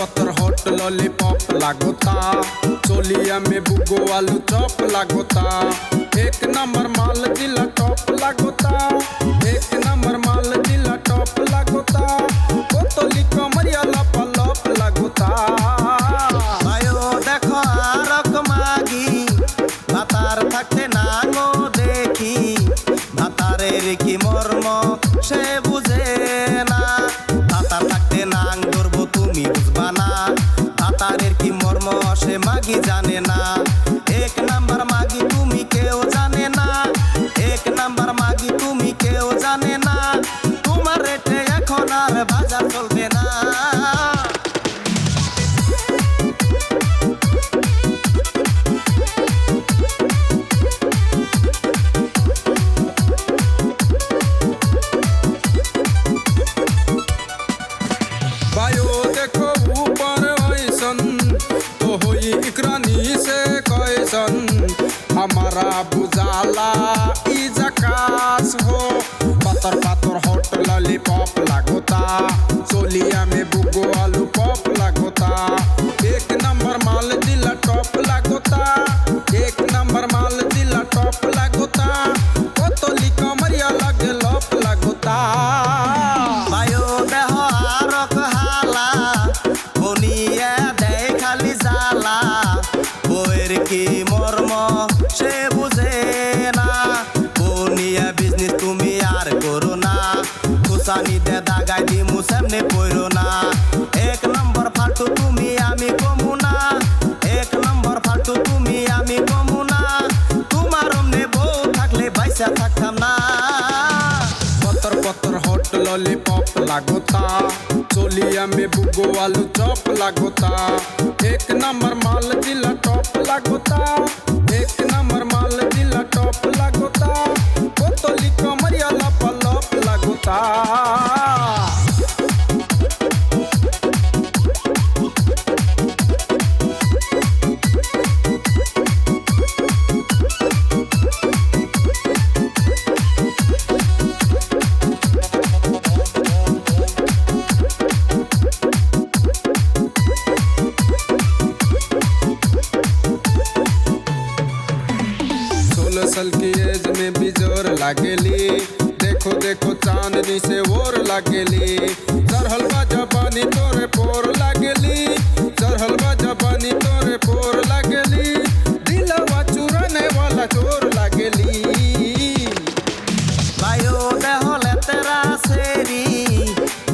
पत्तर hot lollipop लागोता, चोलिया में बुगो आलू चॉप लागोता। एक नंबर माल जिला टॉप लागोता, एक नंबर माल जिला टॉप लागोता। बोतली कमरिया लपा लप लागोता। आयो देखो आरक मागी भातार थाकते नांगो देखी, भातारेर की मर्म से बुझे ना। भातार थाकते नांग ধরবো তুমি বুঝবা না, ভাতারের কি মর্ম সে মাগি জানে না। এক নাম্বার মাগি তুমি কেউ জানে না, এক নাম্বার মাগি তুমি কেউ জানে না। তোমার রেটে এখন আর বাজার চলবে না। बायो देखो ऊपर ऐसन तो होई इकरानी से कैसन, हमारा बुझाला ई जकास हो। पत्तर पत्तर हॉट लॉलीपॉप लागोता, चोलिया में बुगो आलू पॉप लागोता। एक नंबर माल जिला टॉप लागोता, एक नंबर माल जिला टॉप लागोता। बोतली कमरिया लगे लप लागोता। बायो देह आरक हाला বনিয়া দেয় খালি জ্বালা, বইয়ের কি মর্ম সে বুঝে না। বনিয়া বিজনেস তুমি আর করো না, খুসানি দে দাগাই দিমু সামনে পড়ো না। এক নম্বর ফালতু তুমি আমি কমু না, এক নম্বর ফালতু তুমি আমি কমু না। তোমার অমনে বউ থাকলে বাইসা থাকতাম না। पत्तर पत्तर हॉट लॉलीपॉप लागोता, चोलिया में बुगो आलू चॉप लागोता। एक नंबर माल जिला टॉप लागोता, एक नंबर माल जिला टॉप लागोता। बोतली कमरिया लपा लप लागोता। साल की एज में भी जोर लागेली, देखो देखो चांदनी से और लागेली। चढ़ल बा जबानी तोरे पोर लागेली, चढ़ल बा जबानी तोरे पोर लागेली। दिलवा चुराने वाला चोर लागेली। বায়ো দেহলে তেরা সেরি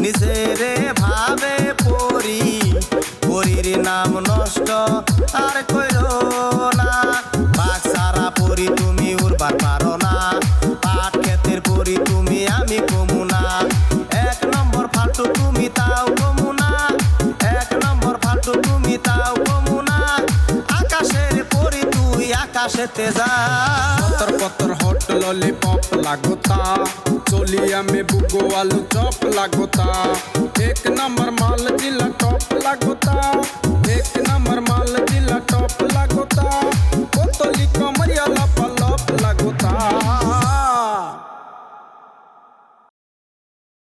নিজেরে ভাবে পরি, পরির নাম নষ্ট আর কইরো না। বাঘ সারা পরি তুমি উড়বার পারো না, পাট ক্ষেতের পরি তুমি আমি কমু না। এক নম্বর ফালতু তুমি তাও কমু না, এক নম্বর ফালতু তুমি তাও কমু না। আকাশের পরি তুই আকাশেতে যা। पत्तर पत्तर हॉट लॉलीपॉप लागोता, चोलिया में बुगो आलू चॉप लागोता। एक नंबर माल जिला